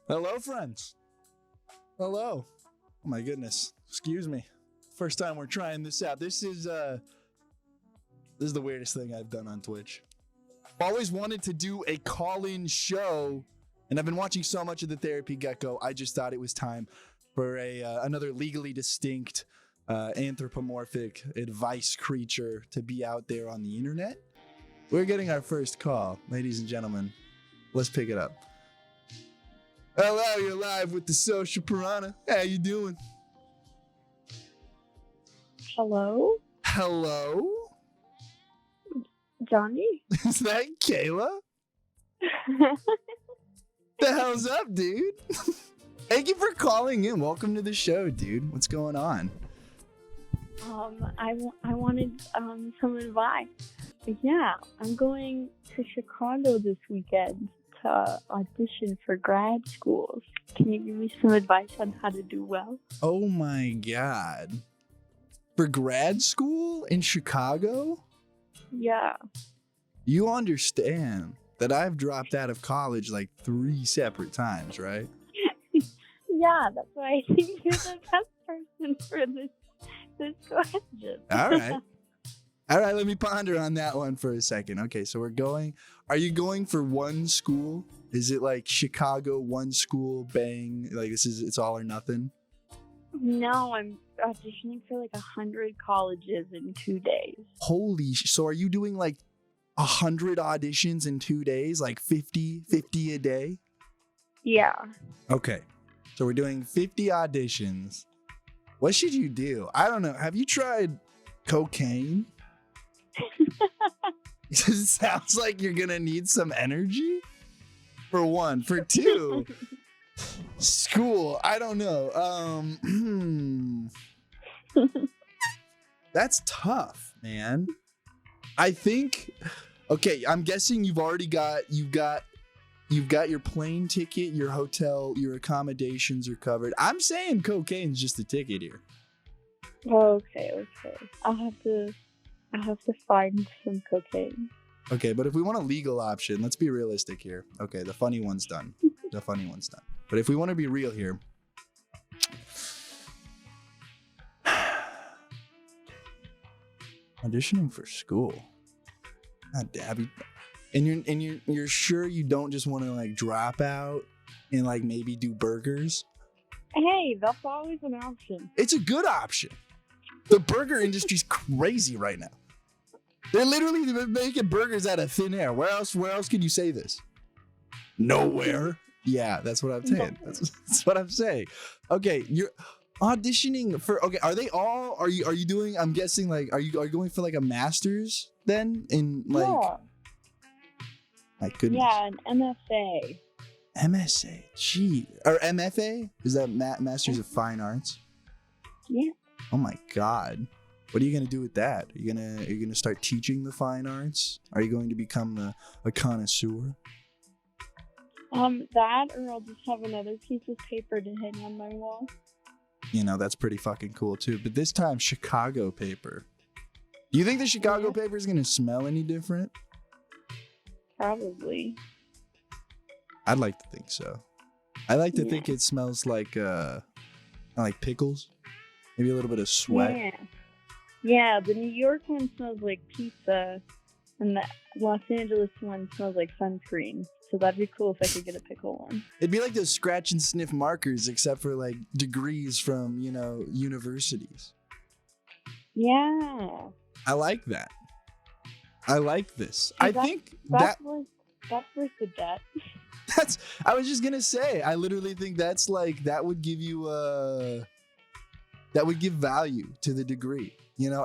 Hello, friends. Hello. Oh my goodness. Excuse me. First time we're trying this out. This is the weirdest thing I've done on Twitch. I've always wanted to do a call-in show, and I've been watching so much of the Therapy Gecko. I just thought it was time for another legally distinct anthropomorphic advice creature to be out there on the internet. We're getting our first call, ladies and gentlemen. Let's pick it up. Hello, you're live with the Social Piranha. How you doing? Hello? Hello? Johnny? Is that Kayla? The hell's up, dude? Thank you for calling in. Welcome to the show, dude. What's going on? I wanted some advice. Yeah, I'm going to Chicago this weekend to audition for grad schools. Can you give me some advice on how to do well? Oh my God. For grad school in Chicago? Yeah. You understand that I've dropped out of college like 3 separate times, right? Yeah, that's why I think you're the best person for this question. All right. All right, let me ponder on that one for a second. Okay, so are you going for one school? Is it like Chicago, one school, bang? Like it's all or nothing? No, I'm auditioning for like 100 colleges in 2 days. So are you doing like 100 auditions in 2 days? Like 50 a day? Yeah. Okay, so we're doing 50 auditions. What should you do? I don't know. Have you tried cocaine? It sounds like you're gonna need some energy. For one. For two, school. I don't know. That's tough, man. I think. Okay, I'm guessing you've got your plane ticket, your hotel, your accommodations are covered. I'm saying cocaine's just the ticket here. Okay. I'll have to find some cocaine. Okay, but if we want a legal option, let's be realistic here. Okay, the funny one's done. But if we want to be real here, auditioning for school. God damn it. And you're sure you don't just want to like drop out and like maybe do burgers? Hey, that's always an option. It's a good option. The burger industry's crazy right now. They're literally making burgers out of thin air. Where else can you say this? Nowhere. Yeah, that's what I'm saying. That's what I'm saying. Okay, you're auditioning for. Okay, are you doing? I'm guessing like are you going for like a master's then in like? Yeah. My goodness. Yeah, an MFA. MSA. Gee, or MFA? Is that Masters of Fine Arts? Yeah. Oh my God. What are you gonna do with that? Are you gonna start teaching the fine arts? Are you going to become a connoisseur? That or I'll just have another piece of paper to hang on my wall. You know, that's pretty fucking cool too. But this time, Chicago paper. Do you think the Chicago paper is gonna smell any different? Probably. I'd like to think so. I like to think it smells like pickles. Maybe a little bit of sweat. Yeah, the New York one smells like pizza, and the Los Angeles one smells like sunscreen. So that'd be cool if I could get a pickle one. It'd be like those scratch and sniff markers, except for like degrees from, universities. Yeah. I like that. I like this. I think that's worth the debt. I was just gonna say, I literally think that's like, that would give you that would give value to the degree.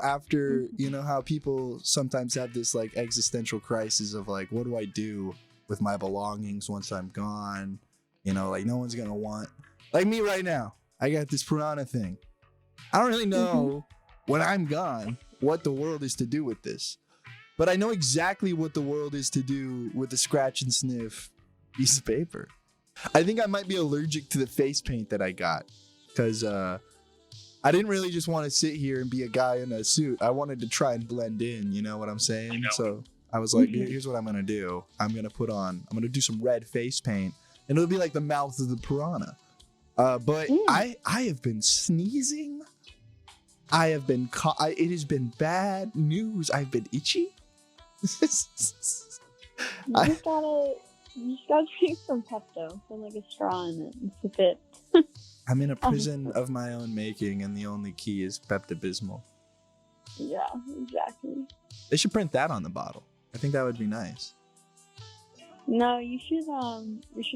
After, how people sometimes have this like existential crisis of like, what do I do with my belongings once I'm gone? Like no one's gonna want, like me right now, I got this piranha thing. I don't really know when I'm gone what the world is to do with this, but I know exactly what the world is to do with the scratch and sniff piece of paper. I think I might be allergic to the face paint that I got, because I didn't really just want to sit here and be a guy in a suit. I wanted to try and blend in, you know what I'm saying? So I was like, here's what I'm going to do. I'm going to do some red face paint and it'll be like the mouth of the piranha. But I have been sneezing. I have been it has been bad news. I've been itchy. You just gotta drink some Pepto, put like a straw in it and sip it. I'm in a prison of my own making, and the only key is Pepto-Bismol. Yeah, exactly. They should print that on the bottle. I think that would be nice. No, you should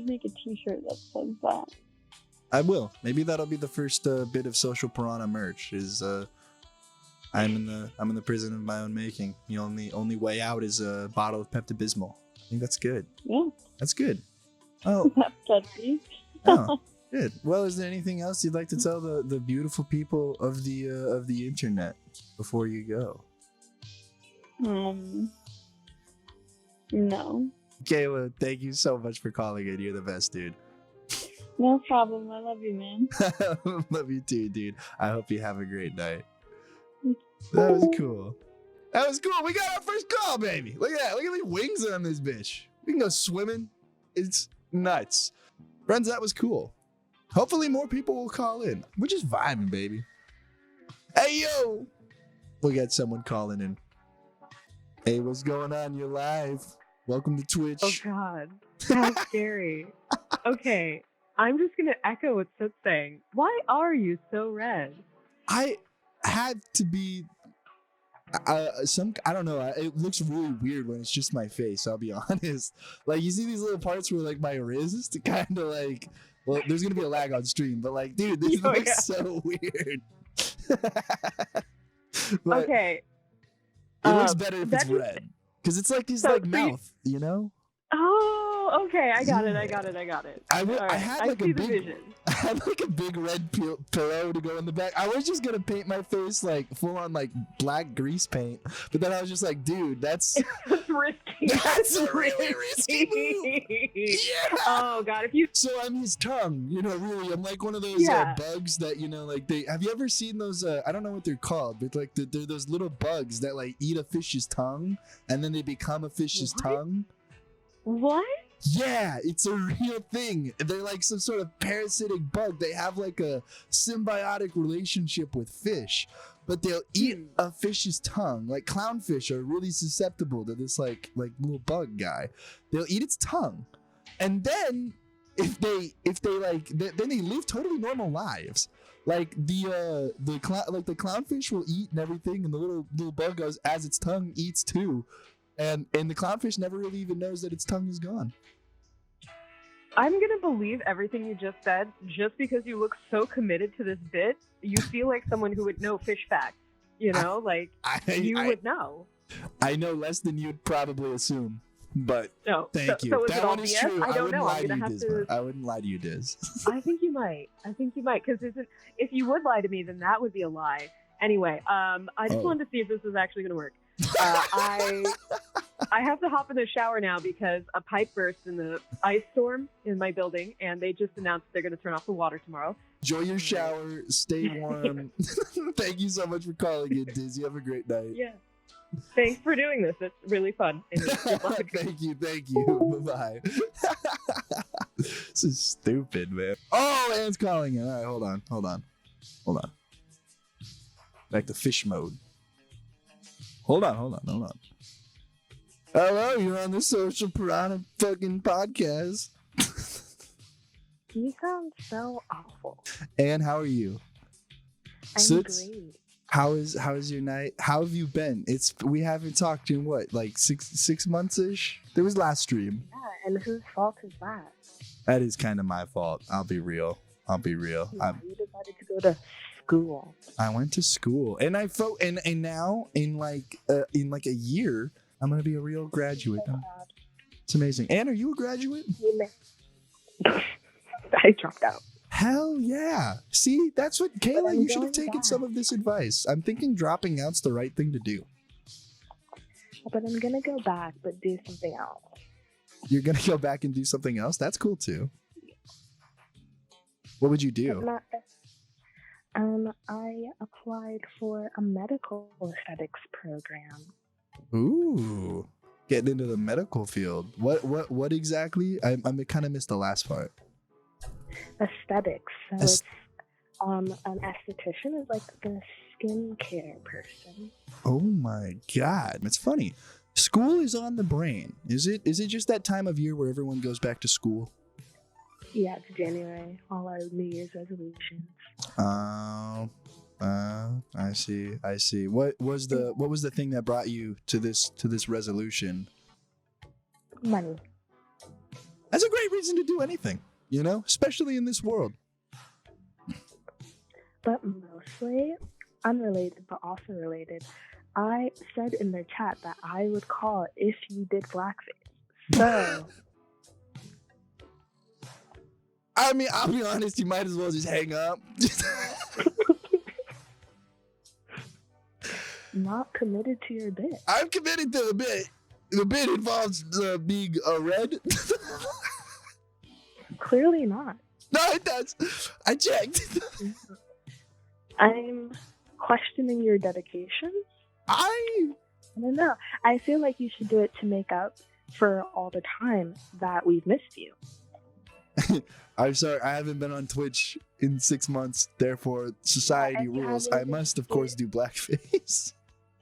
make a T-shirt that says that. I will. Maybe that'll be the first bit of Social Piranha merch. Is I'm in the prison of my own making. The only way out is a bottle of Pepto-Bismol. I think that's good. Yeah, that's good. Oh, oh, good. Well, is there anything else you'd like to tell the beautiful people of the internet before you go? No. Kayla, thank you so much for calling in. You're the best, dude. No problem. I love you, man. Love you too, dude. I hope you have a great night. That was cool. That was cool. We got our first call, baby. Look at that. Look at the wings on this bitch. We can go swimming. It's nuts. Friends, that was cool. Hopefully more people will call in. We're just vibing, baby. Hey, yo. We got someone calling in. Hey, what's going on? You're live. Welcome to Twitch. Oh, God. How scary. Okay. I'm just going to echo what Soot's saying. Why are you so red? I had to be... I don't know. It looks really weird when it's just my face. I'll be honest. Like, you see these little parts where like my wrist to kind of like, well, there's gonna be a lag on stream, but like, dude, this looks so weird. Okay. It looks better if it's red, because it's like these like mouth, you know. Oh, okay. I got it. I had like a big red pillow to go in the back. I was just gonna paint my face like full on like black grease paint, but then I was just like, dude, that's risky. That's a really risky move. Yeah. Oh God, So I'm his tongue, you know. Really, I'm like one of those bugs that, you know, like have you ever seen those? I don't know what they're called, but like they're those little bugs that like eat a fish's tongue and then they become a fish's tongue. What? Yeah, it's a real thing. They're like some sort of parasitic bug. They have like a symbiotic relationship with fish, but they'll eat a fish's tongue. Like clownfish are really susceptible to this like little bug guy. They'll eat its tongue, and then if they then they live totally normal lives. Like the clownfish will eat and everything, and the little bug goes as its tongue eats too. And the clownfish never really even knows that its tongue is gone. I'm going to believe everything you just said just because you look so committed to this bit. You feel like someone who would know fish facts, you know? You would know. I know less than you'd probably assume, but thank you. So that one is BS? true. I don't know. I wouldn't lie to you, Diz. I think you might. Because if you would lie to me, then that would be a lie. Anyway, I just wanted to see if this was actually going to work. I have to hop in the shower now because a pipe burst in the ice storm in my building, and they just announced they're going to turn off the water tomorrow. Enjoy your shower. Stay warm. Thank you so much for calling in, Diz. You have a great night. Yeah. Thanks for doing this. It's really fun. Thank you. Bye-bye. This is stupid, man. Oh, Anne's calling in. All right, hold on. Back to fish mode. Hold on. Hello, you're on the Social Piranha fucking podcast. You sound so awful. Anne, how are you? I'm great. How is your night? How have you been? We haven't talked in what, like six months ish? There was last stream. Yeah, and whose fault is that? That is kind of my fault. I'll be real. Yeah, you decided to go to school. I went to school, and I felt, and now in like a year, I'm gonna be a real graduate. It's amazing. Anne, are you a graduate? I dropped out. Hell yeah! See, that's what Kayla. You should have taken some of this advice. I'm thinking dropping out's the right thing to do. But I'm gonna go back, but do something else. You're gonna go back and do something else? That's cool too. What would you do? I applied for a medical aesthetics program. Ooh. Getting into the medical field. What exactly? I kind of missed the last part. Aesthetics. So it's an esthetician is like the skincare person. Oh my God. It's funny. School is on the brain. Is it just that time of year where everyone goes back to school? Yeah, it's January. All our New Year's resolutions. I see. What was the thing that brought you to this resolution? Money. That's a great reason to do anything, especially in this world. But mostly unrelated, but also related. I said in the chat that I would call if you did blackface. So. I mean, I'll be honest, you might as well just hang up. Not committed to your bit. I'm committed to the bit. The bit involves being red. Clearly not. No, it does. I checked. I'm questioning your dedication. I don't know. I feel like you should do it to make up for all the time that we've missed you. I'm sorry, I haven't been on Twitch in 6 months. Therefore, society rules. I must, of course, do blackface.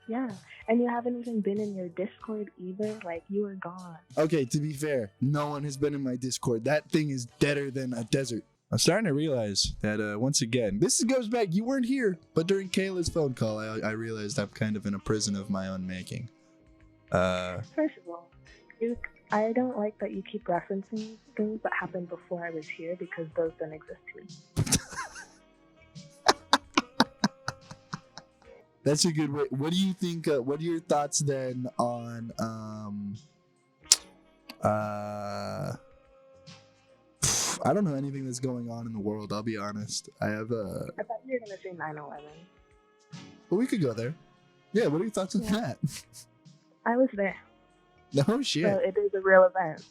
Yeah, and you haven't even been in your Discord either. Like, you were gone. Okay, to be fair, no one has been in my Discord. That thing is deader than a desert. I'm starting to realize that, once again, this goes back. You weren't here, but during Kayla's phone call, I realized I'm kind of in a prison of my own making. First of all, I don't like that you keep referencing things that happened before I was here because those don't exist to me. That's a good way. What do you think? What are your thoughts then on I don't know anything that's going on in the world. I'll be honest. I thought you were gonna say 9/11. Well, we could go there. Yeah. What are your thoughts on that? I was there. No shit. So it is a real event.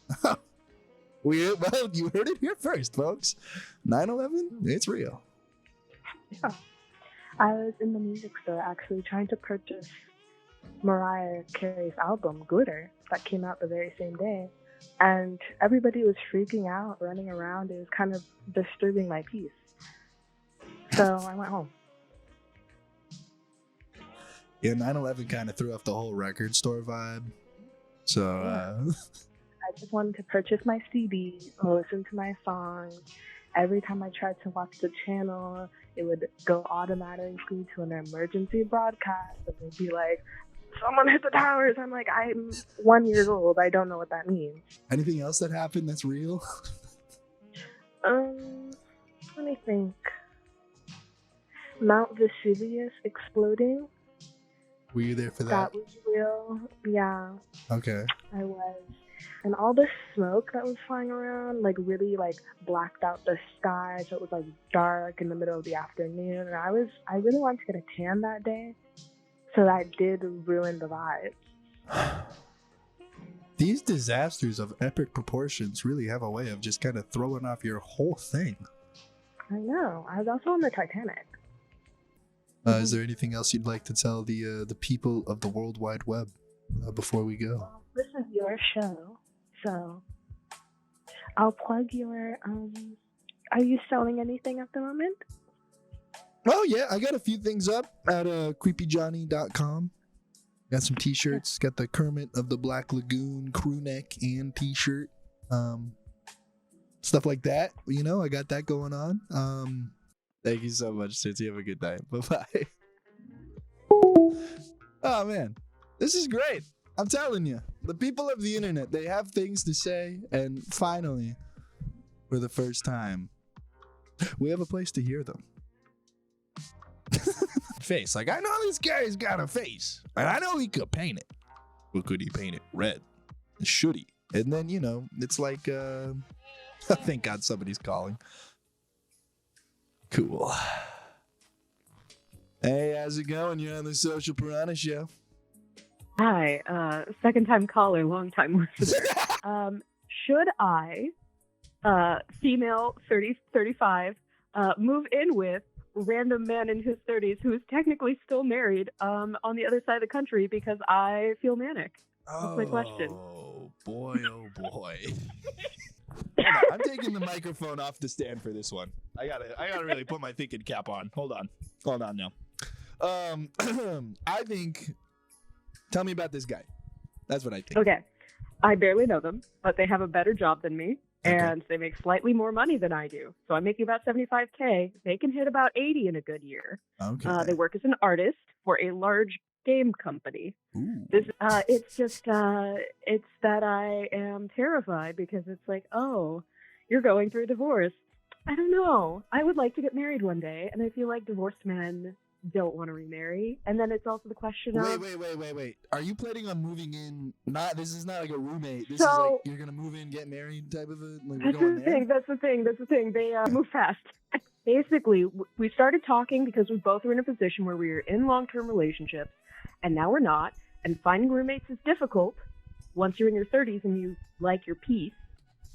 Well, you heard it here first, folks. 9/11, it's real. Yeah. I was in the music store actually trying to purchase Mariah Carey's album, Glitter, that came out the very same day. And everybody was freaking out, running around. It was kind of disturbing my peace. So I went home. Yeah, 9/11 kind of threw off the whole record store vibe. So, I just wanted to purchase my CD, listen to my songs. Every time I tried to watch the channel, it would go automatically to an emergency broadcast. And they'd be like, someone hit the towers. I'm like, I'm 1 year old. I don't know what that means. Anything else that happened that's real? Let me think. Mount Vesuvius exploding. Were you there for that? That was real. Yeah. Okay. I was. And all the smoke that was flying around, really blacked out the sky, so it was dark in the middle of the afternoon. And I really wanted to get a tan that day, so that did ruin the vibe. These disasters of epic proportions really have a way of just kind of throwing off your whole thing. I know. I was also on the Titanic. Is there anything else you'd like to tell the people of the World Wide Web before we go? Well, this is your show, so I'll plug your. Are you selling anything at the moment? Oh yeah, I got a few things up at creepyjohnny.com. Got some t-shirts. Got the Kermit of the Black Lagoon crew neck and t-shirt. Stuff like that. I got that going on. Thank you so much, Sid. You have a good night. Bye-bye. Oh, man. This is great. I'm telling you. The people of the internet, they have things to say. And finally, for the first time, we have a place to hear them. Face. I know this guy's got a face. And I know he could paint it. But could he paint it red? Should he? And then, it's like, thank God somebody's calling. Cool. Hey, how's it going? You're on the Social Piranha show. Hi, second time caller, long time listener. Should I, female 35, move in with random man in his 30s who is technically still married on the other side of the country because I feel manic? That's my question. Oh boy, oh boy. Hold on, I'm taking the microphone off the stand for this one. I gotta really put my thinking cap on. Hold on now. I think. Tell me about this guy. That's what I think. Okay. I barely know them, but they have a better job than me, Okay. and they make slightly more money than I do. So I'm making about $75K. They can hit about 80 in a good year. Okay. They work as an artist for a large game company. Ooh. It's just, it's that I am terrified because it's like, oh, you're going through a divorce. I don't know. I would like to get married one day, and I feel like divorced men don't want to remarry. And then it's also the question of... Wait. Are you planning on moving in? This is not like a roommate. This So- is like you're gonna move in, get married type of a... Like, we're That's going the there? thing. That's the thing. They move fast. Basically, we started talking because we both were in a position where we were in long-term relationships, and now we're not. And finding roommates is difficult once you're in your 30s and you like your peace.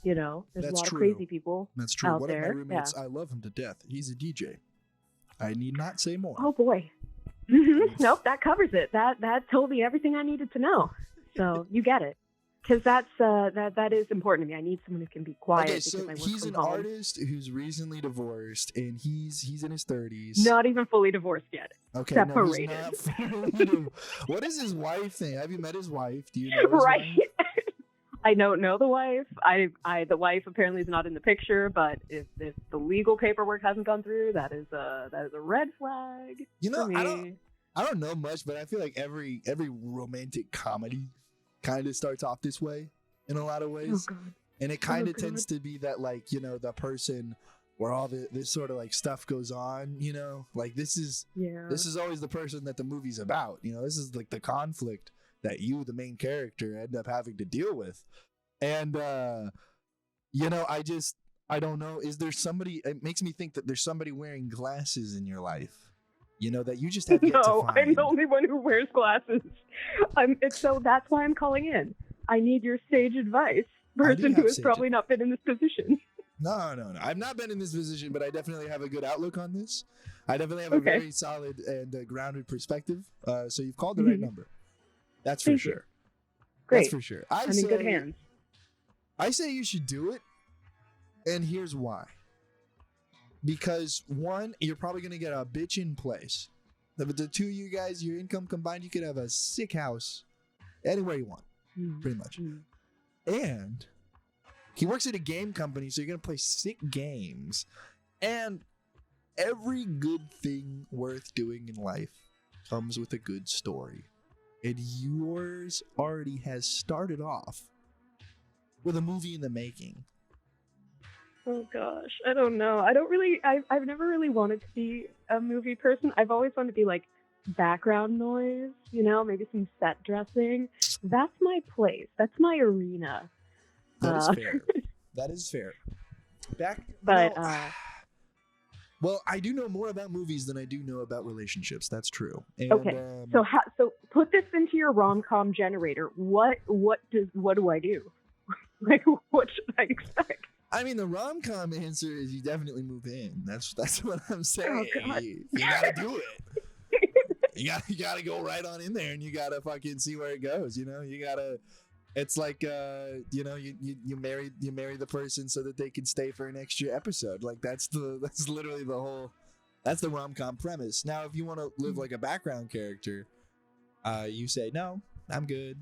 You know, there's That's a lot true. of crazy people That's true. out One there. of my roommates, I love him to death. He's a DJ. I need not say more. Oh boy. Nope, that covers it. That told me everything I needed to know. So you get it, because that is important to me. I need someone who can be quiet. Okay, because so I work he's from an home. artist who's recently divorced, and he's in his 30s. Not even fully divorced yet. Okay, separated. No, he's not fully What is his wife thing? Have you met his wife? Do you know his Right. wife? I don't know the wife. The wife apparently is not in the picture, but if the legal paperwork hasn't gone through, that is a red flag. You know, for me. I don't know much, but I feel like every romantic comedy kind of starts off this way in a lot of Oh ways. god. And it kind of God. tends to be that, like, you know, the person where all this sort of like stuff goes on, you know, like this is always the person that the movie's about, you know, this is like the conflict that you, the main character, end up having to deal with. And, you know, I don't know. Is there somebody, it makes me think that there's somebody wearing glasses in your life, you know, that you just have yet to No, find. I'm the only one who wears glasses. So that's why I'm calling in. I need your sage advice, person who has probably not been in this position. No. I've not been in this position, but I definitely have a good outlook on this. I definitely have a very solid and grounded perspective. So you've called the right number. That's for Thank sure. you. Great. That's for sure. I'm in good hands. I say you should do it, and here's why. Because one, you're probably gonna get a bitch in place. The two of you guys, your income combined, you could have a sick house anywhere you want, pretty much. And he works at a game company, so you're gonna play sick games. And every good thing worth doing in life comes with a good story. And yours already has started off with a movie in the making. Oh gosh, I don't know. I've never really wanted to be a movie person. I've always wanted to be like background noise, you know, maybe some set dressing. That's my place. That's my arena. That is fair. That is fair. Well, I do know more about movies than I do know about relationships. That's true. And, okay. So put this into your rom-com generator. What do I do? Like, what should I expect? I mean, the rom-com answer is you definitely move in. That's what I'm saying. Oh, God. You gotta do it. You gotta go right on in there, and you gotta fucking see where it goes. You know, you gotta. It's like you know, you marry the person so that they can stay for an extra episode. Like that's literally the whole. That's the rom-com premise. Now, if you want to live like a background character, you say no, I'm good.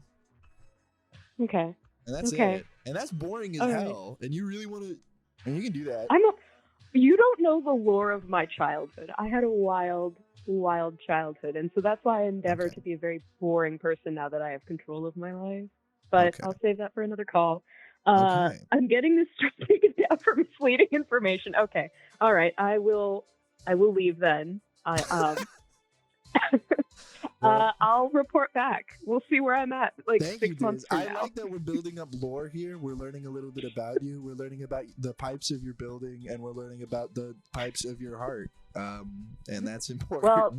Okay. And that's it. And that's boring as hell. And you really want to, and you can do that. You don't know the lore of my childhood. I had a wild childhood, and so that's why I endeavor to be a very boring person now that I have control of my life. But I'll save that for another call. I'm getting this taken down for misleading information. Okay. All right. I will leave then. I'll report back. We'll see where I'm at. Like Thank 6 you, months from I now. like that we're building up lore here. We're learning a little bit about you. We're learning about the pipes of your building, and we're learning about the pipes of your heart. And that's important. Well,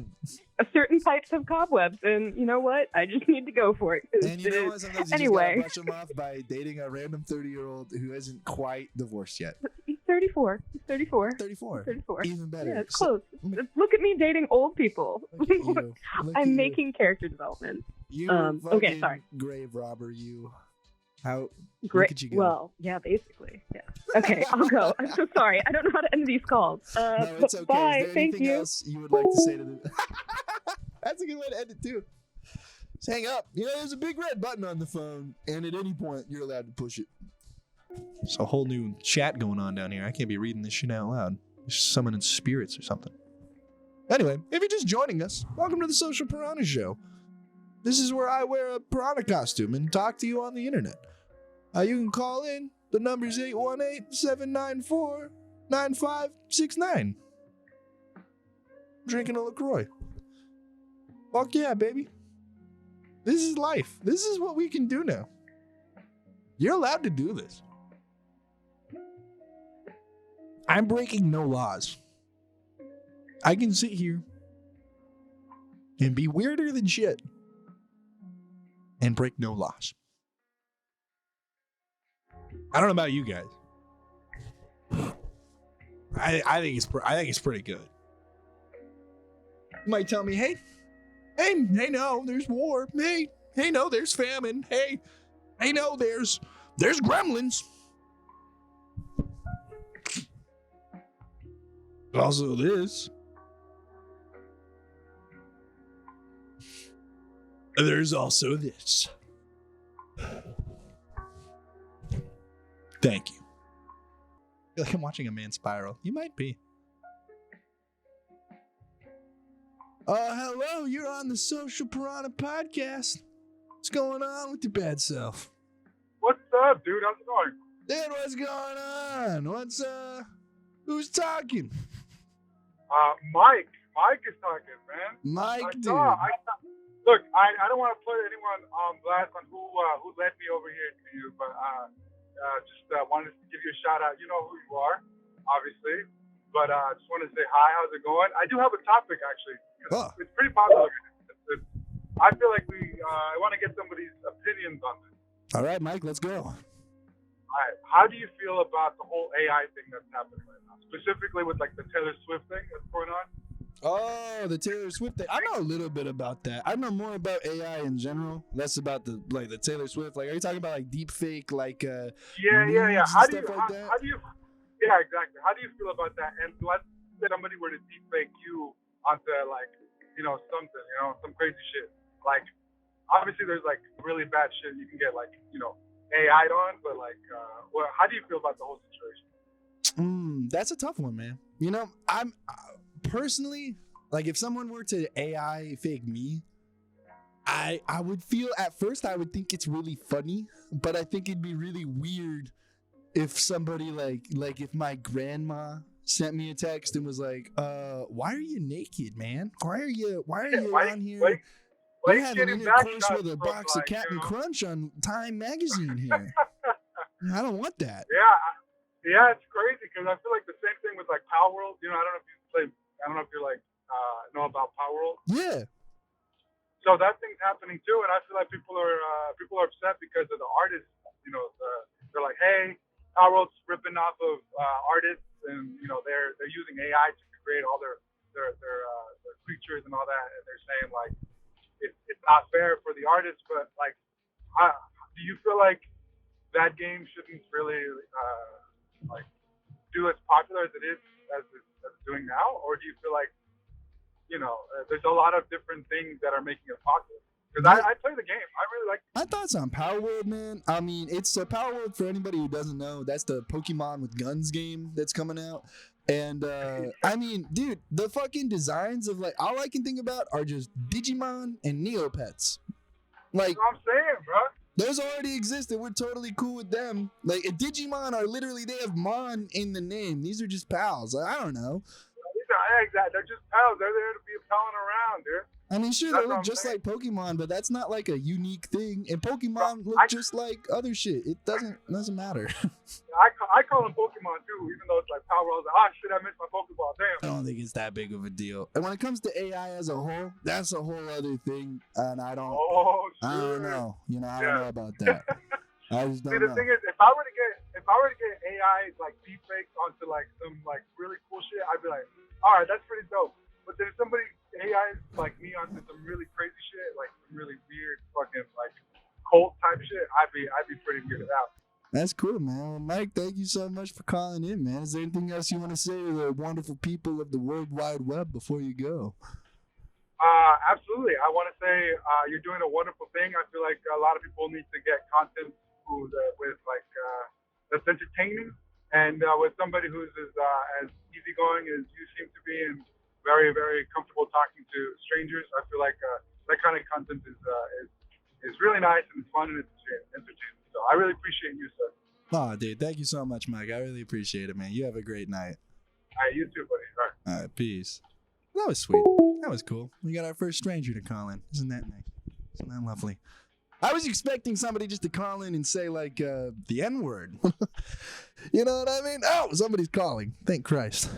certain pipes have cobwebs, and you know what? I just need to go for it. And you know what? Sometimes you just gotta brush them off by dating a random 30-year-old who isn't quite divorced yet. He's 34. 34. 34. Even better. Yeah, it's close. Look at me dating old people. Look at you. I'm making character development. You Okay, sorry. grave robber, you. How Great. look at you go. Well, yeah, basically. Yeah. Okay, I'll go. I'm so sorry. I don't know how to end these calls. No, it's okay. Bye. Is there Thank anything you. else you would like to say to the That's a good way to end it too. Just hang up. You know, there's a big red button on the phone, and at any point you're allowed to push it. There's a whole new chat going on down here. I can't be reading this shit out loud. There's summoning spirits or something. Anyway, if you're just joining us, welcome to the Social Piranha Show. This is where I wear a piranha costume and talk to you on the internet. You can call in. The number's 818-794-9569. Drinking a LaCroix. Fuck yeah, baby. This is life. This is what we can do now. You're allowed to do this. I'm breaking no laws. I can sit here and be weirder than shit and break no laws. I don't know about you guys. I think it's pretty good. You might tell me, hey, no, there's war. Hey, no, there's famine. Hey, no, there's gremlins. Also this. There's also this. Thank you. I feel like I'm watching a man spiral. You might be. Hello, you're on the Social Piranha podcast. What's going on with your bad self? What's up, dude? How's it going? Dude, what's going on? Who's talking? Mike. Mike is talking, man. Mike, dude. Look, I don't want to put anyone on blast on who led me over here to you, but just wanted to give you a shout out. You know who you are, obviously, but just wanted to say hi. How's it going? I do have a topic actually. It's pretty popular. I feel like I want to get somebody's opinions on this. All right, Mike, let's go. All right. How do you feel about the whole AI thing that's happening right now, specifically with like the Taylor Swift thing that's going on? Oh, the Taylor Swift thing. I know a little bit about that. I know more about AI in general, less about the Taylor Swift. Like, are you talking about like deep fake, like Yeah. Yeah, how do you Yeah, exactly. How do you feel about that? And let's say somebody were to deep fake you onto like, something, some crazy shit. Like, obviously there's like really bad shit you can get like, AI'd on, but like, how do you feel about the whole situation? That's a tough one, man. I'm personally, like, if someone were to AI fake me, I would feel, at first I would think it's really funny, but I think it'd be really weird if somebody like if my grandma sent me a text and was like, why are you naked, man? Why are you on here? We're having intercourse with a box of Captain Crunch on Time magazine here. I don't want that. Yeah, it's crazy because I feel like the same thing with like Power World. I don't know if you like know about Power World. Yeah. So that thing's happening too, and I feel like people are upset because of the artists. They're like, hey, Power World's ripping off of artists, and they're using AI to create all their creatures and all that, and they're saying like it's not fair for the artists. But like, do you feel like that game shouldn't really do as popular as it is as it's doing now, or do you feel like there's a lot of different things that are making it popular? Because I play the game. I really like it. My thoughts on Power World, man. I mean, it's a Power World, for anybody who doesn't know, that's the Pokemon with guns game that's coming out. And I mean, dude, the fucking designs of, like, all I can think about are just Digimon and Neopets. Like, That's what I'm saying, bro. Those already exist and we're totally cool with them. Like, Digimon are literally, they have Mon in the name. These are just pals. I don't know. Exactly. They're just pals. They're there to be palling around, dude. I mean, sure, they look just like Pokemon, but that's not like a unique thing. And Pokemon look just like other shit. It doesn't matter. I call them Pokemon too, even though it's like Power. I was like, shit, I missed my Pokeball. Damn. I don't think it's that big of a deal. And when it comes to AI as a whole, that's a whole other thing. And I don't know. I don't know about that. I just don't know. See, the thing is, if I were to get AI like deepfakes onto like some like really cool shit, I'd be like, all right, that's pretty dope. But then if AIs like me onto some really crazy shit, like some really weird fucking like cult type shit, I'd be pretty weirded out. That's cool, man. Well, Mike, thank you so much for calling in, man. Is there anything else you want to say to the wonderful people of the World Wide Web before you go? Absolutely. I want to say you're doing a wonderful thing. I feel like a lot of people need to get content with like that's entertaining, and with somebody who's as easygoing as you seem to be, and very, very comfortable talking to strangers. I feel like that kind of content is really nice and it's fun and it's entertaining. So I really appreciate you, sir. Oh, dude, thank you so much, Mike. I really appreciate it, man. You have a great night. All right, you too, buddy. All right, peace. That was sweet. That was cool. We got our first stranger to call in. Isn't that nice? Isn't that lovely? I was expecting somebody just to call in and say, like, the N-word. You know what I mean? Oh, somebody's calling. Thank Christ.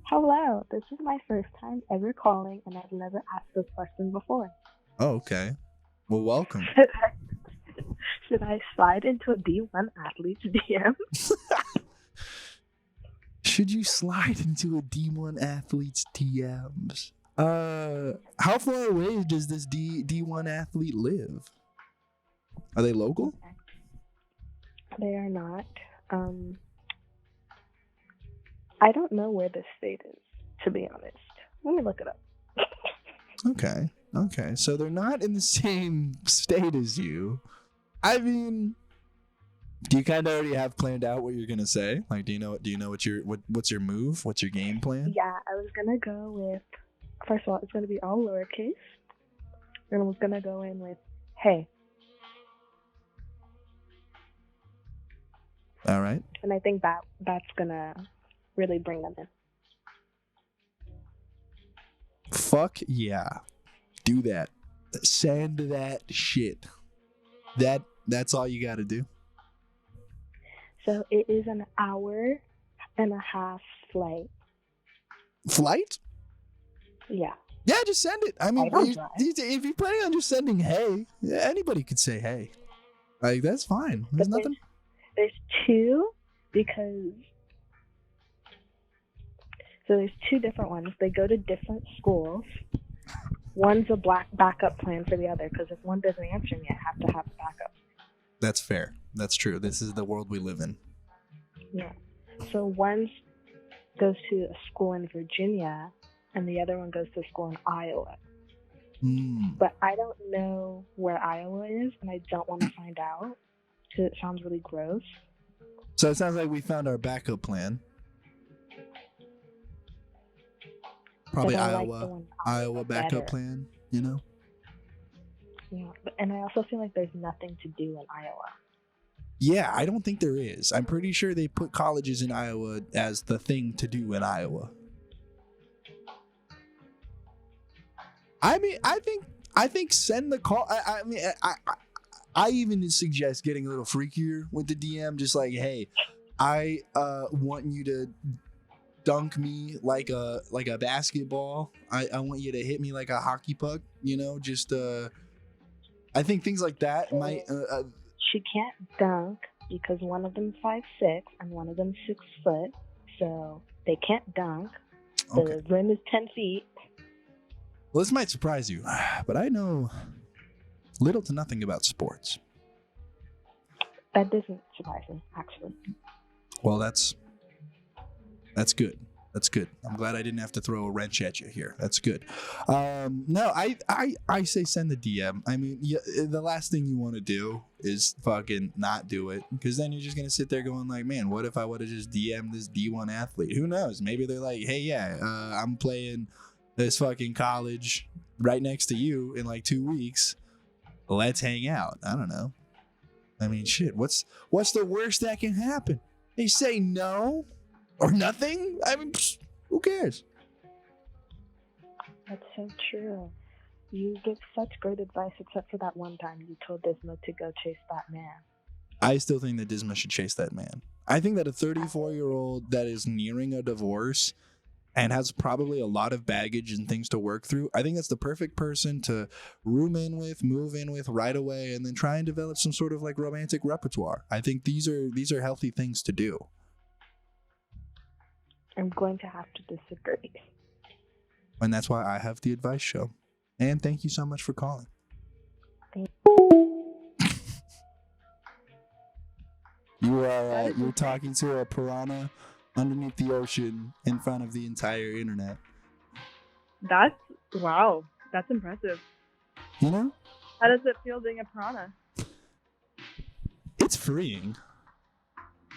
Hello, this is my first time ever calling, and I've never asked this question before. Oh, okay. Well, welcome. Should I slide into a D1 athlete's DM? Should you slide into a D1 athlete's DMs? How far away does this D1 athlete live? Are they local? They are not. I don't know where this state is, to be honest. Let me look it up. Okay. So they're not in the same state as you. I mean, do you kind of already have planned out what you're gonna say? Like, do you know what's your move? What's your game plan? Yeah, I was gonna go with. First of all, it's gonna be all lowercase, and I was gonna go in with "Hey," All right. and I think that's gonna really bring them in. Fuck yeah. Do that. Send that shit. That's all you gotta do. So it is an hour and a half flight. Flight? Yeah. Yeah, just send it. I mean, I don't drive. if you're planning on just sending hey, anybody could say hey. Like, that's fine. There's But nothing. There's two because. So there's two different ones. They go to different schools. One's a black backup plan for the other because if one doesn't answer me, I have to have a backup. That's fair. That's true. This is the world we live in. Yeah. So one goes to a school in Virginia, and the other one goes to a school in Iowa. But I don't know where Iowa is, and I don't want to find out because it sounds really gross. So it sounds like we found our backup plan. Probably But I like the one in Iowa backup better. plan, you know? Yeah, and I also feel like there's nothing to do in Iowa. Yeah, I don't think there is. I'm pretty sure they put colleges in Iowa as the thing to do in Iowa. I mean, I think send the call. I even suggest getting a little freakier with the DM. Just like, hey, I want you to dunk me like a basketball. I want you to hit me like a hockey puck. You know, just I think things like that might. She can't dunk because one of them's 5'6" and one of them's 6 foot, so they can't dunk. The Okay. rim is 10 feet. Well, this might surprise you, but I know little to nothing about sports. That doesn't surprise me, actually. Well, that's good. That's good. I'm glad I didn't have to throw a wrench at you here. That's good. No, I say send the DM. I mean, the last thing you want to do is fucking not do it, because then you're just gonna sit there going like, man, what if I would have just DM'd this D1 athlete? Who knows? Maybe they're like, hey, yeah, I'm playing this fucking college right next to you in like 2 weeks. Let's hang out. I don't know. I mean, shit. What's the worst that can happen? They say no. Or nothing? I mean, who cares? That's so true. You give such great advice, except for that one time you told Disma to go chase that man. I still think that Disma should chase that man. I think that a 34-year-old that is nearing a divorce and has probably a lot of baggage and things to work through, I think that's the perfect person to move in with right away, and then try and develop some sort of like romantic repertoire. I think these are healthy things to do. I'm going to have to disagree. And that's why I have the advice show. And thank you so much for calling. You're talking to a piranha underneath the ocean in front of the entire internet. Wow. That's impressive. You know? How does it feel being a piranha? It's freeing.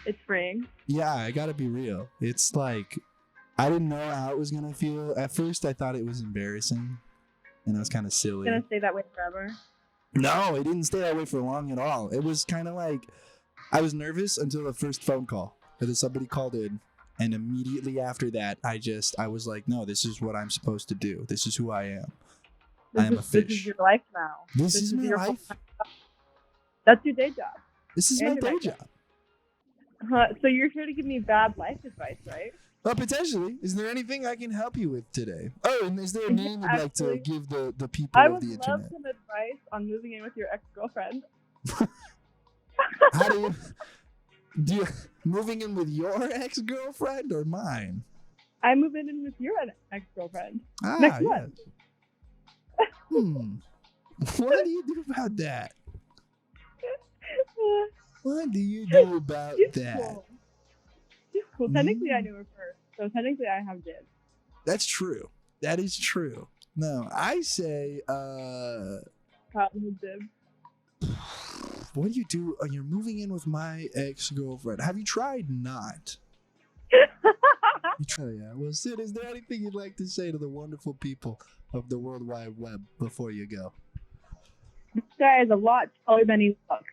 It's freeing. Yeah, I gotta be real. It's like, I didn't know how it was gonna feel. At first, I thought it was embarrassing. And it was kind of silly. It's gonna stay that way forever? No, it didn't stay that way for long at all. It was kind of like, I was nervous until the first phone call. And then somebody called in. And immediately after that, I was like, no, this is what I'm supposed to do. This is who I am. I am a fish. This is your life now. This is my life. That's your day job. This is my day job. So you're here to give me bad life advice, right? Well, potentially. Is there anything I can help you with today? Oh, and is there a name you'd like to give the people of the internet? I would love some advice on moving in with your ex-girlfriend. How do you moving in with your ex-girlfriend or mine? I'm moving in with your ex-girlfriend. Next month. What do you do about that? What do you do about that? Cool. She's cool. Technically, I knew her first, so technically I have dibs. That's true. That is true. No, I say, dibs. What do you do? Oh, you're moving in with my ex-girlfriend. Have you tried not? You try, yeah. Well, Sid, is there anything you'd like to say to the wonderful people of the World Wide Web before you go? This guy is a lot taller than he looks.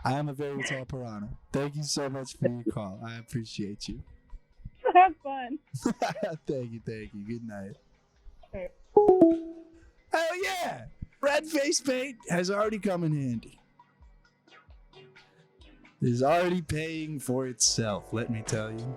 I am a very tall piranha. Thank you so much for your call. I appreciate you. Have fun. Thank you. Good night. Okay. Hell yeah! Red face paint has already come in handy. It is already paying for itself, let me tell you.